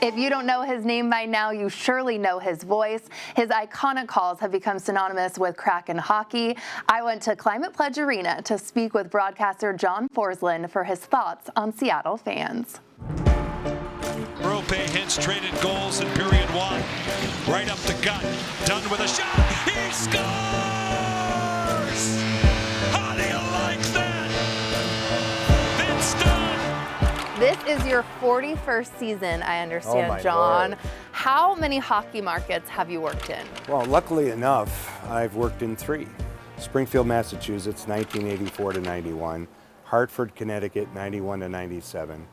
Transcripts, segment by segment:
If you don't know his name by now, you surely know his voice. His iconic calls have become synonymous with Kraken hockey. I went to Climate Pledge Arena to speak with broadcaster John Forslund for his thoughts on Seattle fans. Rope hits traded goals in period one. Right up the gut. Done with a shot. He scores! How do you like that? Vince Dunn. This is your 41st season, I understand, John. Lord. How many hockey markets have you worked in? Well, luckily enough, I've worked in 3. Springfield, Massachusetts, 1984 to 91. Hartford, Connecticut, 91 to 97.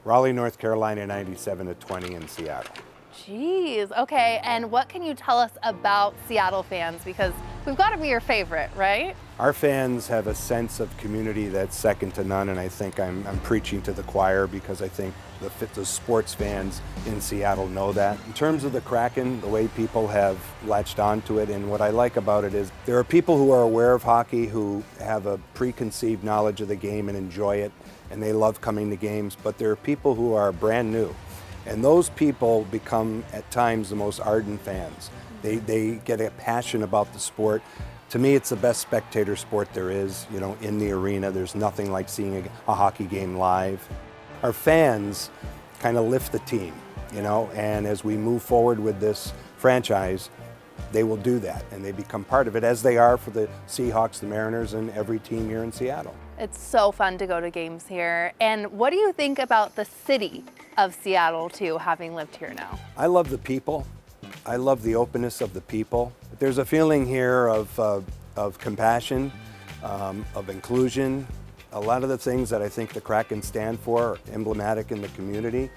Raleigh, North Carolina, 97 to 20, in Seattle. Jeez, okay, and what can you tell us about Seattle fans? Because we've got to be your favorite, right? Our fans have a sense of community that's second to none, and I think I'm preaching to the choir because I think the sports fans in Seattle know that. In terms of the Kraken, the way people have latched onto it, and what I like about it is there are people who are aware of hockey who have a preconceived knowledge of the game and enjoy it, and they love coming to games, but there are people who are brand new. And those people become, at times, the most ardent fans. They get a passion about the sport. To me, it's the best spectator sport there is, you know, in the arena. There's nothing like seeing a hockey game live. Our fans kind of lift the team, you know, and as we move forward with this franchise, they will do that, and they become part of it, as they are for the Seahawks, the Mariners, and every team here in Seattle. It's so fun to go to games here. And what do you think about the city of Seattle, too, having lived here now? I love the people. I love the openness of the people. There's a feeling here of compassion, of inclusion. A lot of the things that I think the Kraken stand for are emblematic in the community.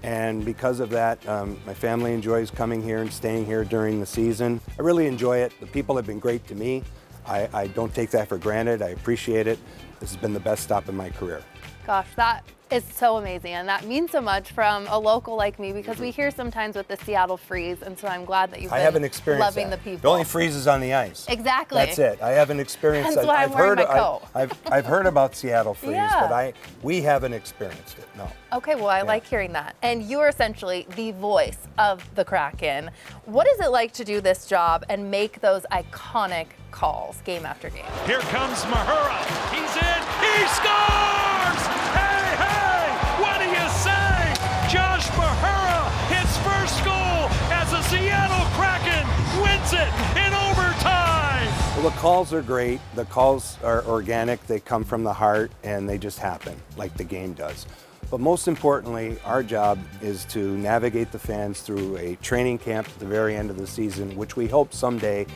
And because of that, my family enjoys coming here and staying here during the season. I really enjoy it. The people have been great to me. I don't take that for granted. I appreciate it. This has been the best stop in my career. Gosh, that is so amazing, and that means so much from a local like me, because we hear sometimes with the Seattle freeze, and so I'm glad that you've been loving the people. The only freeze is on the ice. Exactly. That's it. I haven't experienced That's why I'm wearing my coat. I've heard about Seattle freeze, Yeah. but we haven't experienced it, no. Okay, well, I like hearing that. And you are essentially the voice of the Kraken. What is it like to do this job and make those iconic calls game after game? Here comes Mahura. He's in. He scores! Hey, hey! What do you say? Josh Mahura, his first goal as a Seattle Kraken, wins it in overtime. Well, the calls are great. The calls are organic. They come from the heart, and they just happen like the game does. But most importantly, our job is to navigate the fans through a training camp at the very end of the season, which we hope someday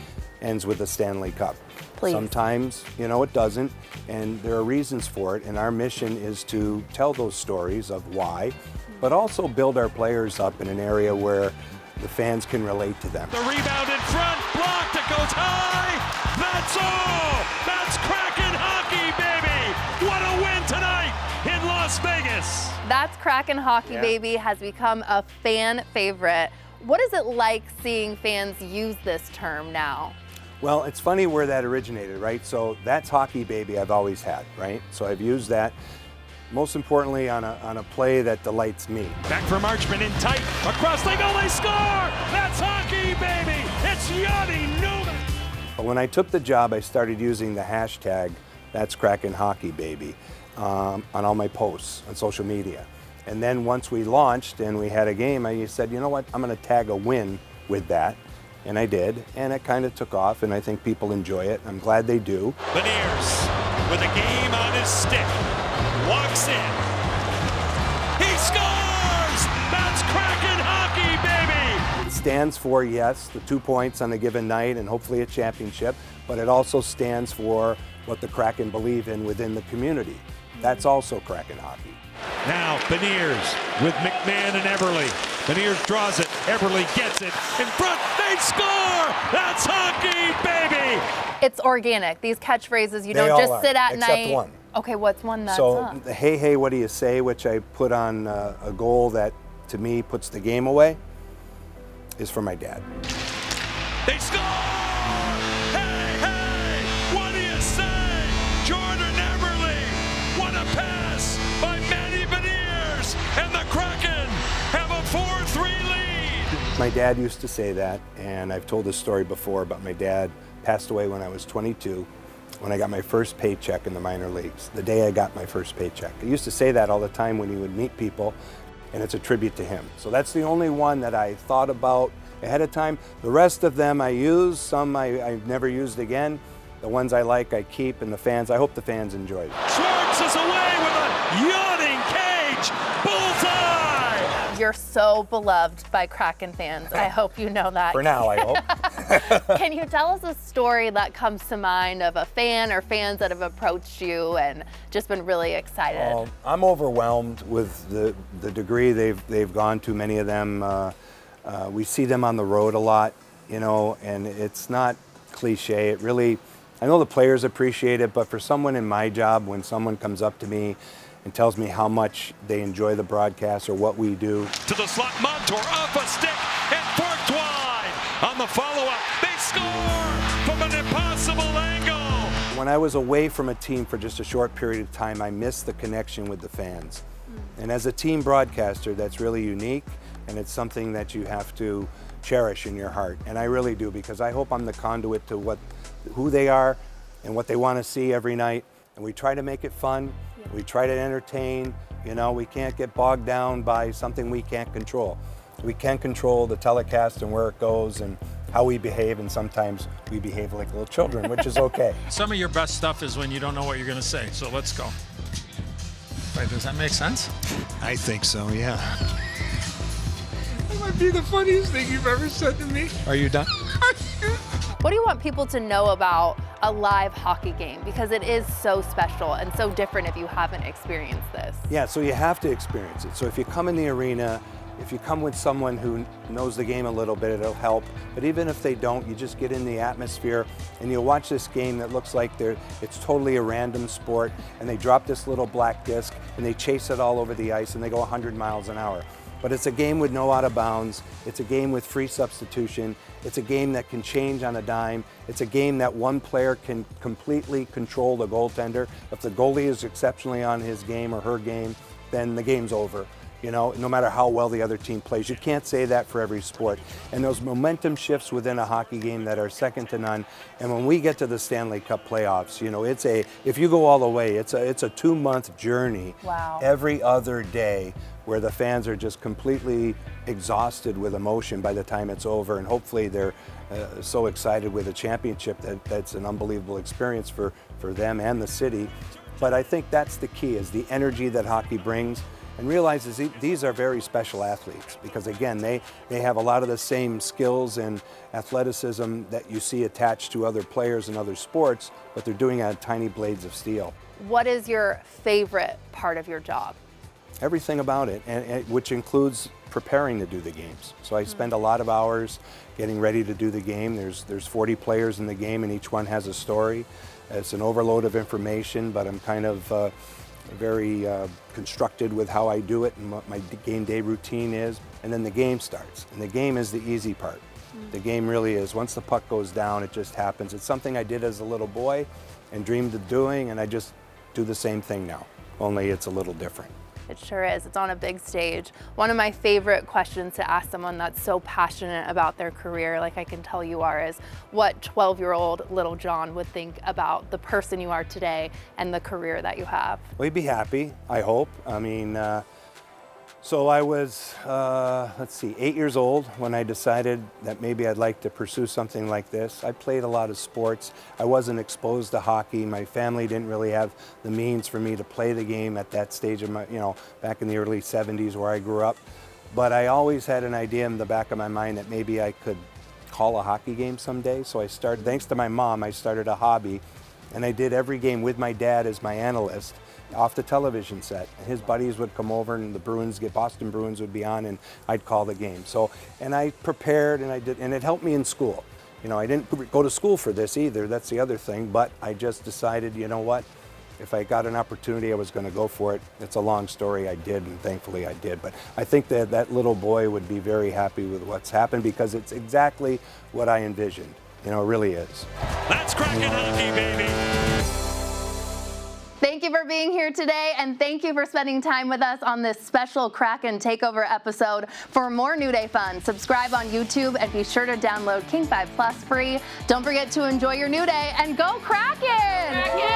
ends with a Stanley Cup. Please. Sometimes, you know, it doesn't, and there are reasons for it, and our mission is to tell those stories of why, but also build our players up in an area where the fans can relate to them. The rebound in front, blocked, it goes high. That's all. That's Kraken hockey, baby. What a win tonight in Las Vegas. That's Kraken hockey, baby, has become a fan favorite. What is it like seeing fans use this term now? Well, it's funny where that originated, right? So that's hockey, baby, I've always had, right? So I've used that, most importantly, on a play that delights me. Back for Marchman in tight, across the goal, they score! That's hockey, baby! It's Yanni Newman! But when I took the job, I started using the hashtag, that's Kraken hockey, baby, on all my posts on social media. And then once we launched and we had a game, I said, you know what, I'm going to tag a win with that. And I did, and it kind of took off, and I think people enjoy it. I'm glad they do. Beniers, with a game on his stick, walks in. He scores! That's Kraken hockey, baby! It stands for, yes, the 2 points on a given night and hopefully a championship, but it also stands for what the Kraken believe in within the community. That's also Kraken hockey. Now Beniers with McMahon and Everly. Beniers draws it. Everly gets it. In front. They score! That's hockey, baby! It's organic. These catchphrases, you They don't all just are, sit at except night. one. Okay, what's one that's So the hey, hey, what do you say, which I put on a goal that, to me, puts the game away, is for my dad. They score! Hey, hey! What do you say? Jordan Everly! What a pass by Manny Beniers! And the Kraken have a 4-3 My dad used to say that, and I've told this story before, but my dad passed away when I was 22, when I got my first paycheck in the minor leagues, the day I got my first paycheck. He used to say that all the time when he would meet people, and it's a tribute to him. So that's the only one that I thought about ahead of time. The rest of them I use, some I've never used again. The ones I like, I keep, and the fans, I hope the fans enjoy it. Schwartz is away with a yawning cage. Bullseye! You're so beloved by Kraken fans. I hope you know that. For now, I hope. Can you tell us a story that comes to mind of a fan or fans that have approached you and just been really excited? Well, I'm overwhelmed with the degree they've gone to, many of them. We see them on the road a lot, you know, and it's not cliche. It really, I know the players appreciate it, but for someone in my job, when someone comes up to me and tells me how much they enjoy the broadcast or what we do. To the slot, Montour off a stick and forked wide. On the follow-up, they score from an impossible angle. When I was away from a team for just a short period of time, I missed the connection with the fans. And as a team broadcaster, that's really unique, and it's something that you have to cherish in your heart. And I really do, because I hope I'm the conduit to who they are and what they want to see every night. And we try to make it fun. Yeah. We try to entertain. You know, we can't get bogged down by something we can't control. We can control the telecast and where it goes and how we behave, and sometimes we behave like little children, which is okay. Some of your best stuff is when you don't know what you're going to say, so let's go. Wait, does that make sense? I think so, yeah. That might be the funniest thing you've ever said to me. Are you done? What do you want people to know about a live hockey game? Because it is so special and so different if you haven't experienced this. Yeah, so you have to experience it. So if you come in the arena, if you come with someone who knows the game a little bit, it'll help. But even if they don't, you just get in the atmosphere and you'll watch this game that looks like it's totally a random sport, and they drop this little black disc and they chase it all over the ice and they go 100 miles an hour. But it's a game with no out of bounds. It's a game with free substitution. It's a game that can change on a dime. It's a game that one player can completely control the goaltender. If the goalie is exceptionally on his game or her game, then the game's over. You know, no matter how well the other team plays. You can't say that for every sport. And those momentum shifts within a hockey game that are second to none. And when we get to the Stanley Cup playoffs, you know, if you go all the way, it's a 2-month journey. Wow. Every other day, where the fans are just completely exhausted with emotion by the time it's over. And hopefully they're so excited with a championship that's an unbelievable experience for them and the city. But I think that's the key, is the energy that hockey brings. And realizes these are very special athletes, because again, they have a lot of the same skills and athleticism that you see attached to other players in other sports, but they're doing it on tiny blades of steel. What is your favorite part of your job? Everything about it, and which includes preparing to do the games. So I spend a lot of hours getting ready to do the game. There's 40 players in the game, and each one has a story. It's an overload of information, but I'm kind of very constructed with how I do it and what my game day routine is. And then the game starts, and the game is the easy part. The game really is. Once the puck goes down, it just happens. It's something I did as a little boy and dreamed of doing, and I just do the same thing now, only it's a little different. It sure is. It's on a big stage. One of my favorite questions to ask someone that's so passionate about their career, like I can tell you are, is what 12-year-old little John would think about the person you are today and the career that you have. Well, he'd be happy, I hope. I mean, so I was, 8 years old when I decided that maybe I'd like to pursue something like this. I played a lot of sports. I wasn't exposed to hockey. My family didn't really have the means for me to play the game at that stage of my, back in the early 70s where I grew up. But I always had an idea in the back of my mind that maybe I could call a hockey game someday. So I started, thanks to my mom, I started a hobby, and I did every game with my dad as my analyst off the television set. And his buddies would come over, and the Boston Bruins would be on, and I'd call the game. So, and I prepared, and I did, and it helped me in school. I didn't go to school for this either, that's the other thing, but I just decided, you know what, if I got an opportunity, I was going to go for it. It's a long story, I did, and thankfully I did. But I think that little boy would be very happy with what's happened, because it's exactly what I envisioned. It really is. That's Kraken hockey, baby. Thank you for being here today, and thank you for spending time with us on this special Kraken Takeover episode. For more New Day fun, subscribe on YouTube and be sure to download King 5 Plus free. Don't forget to enjoy your New Day and go Kraken!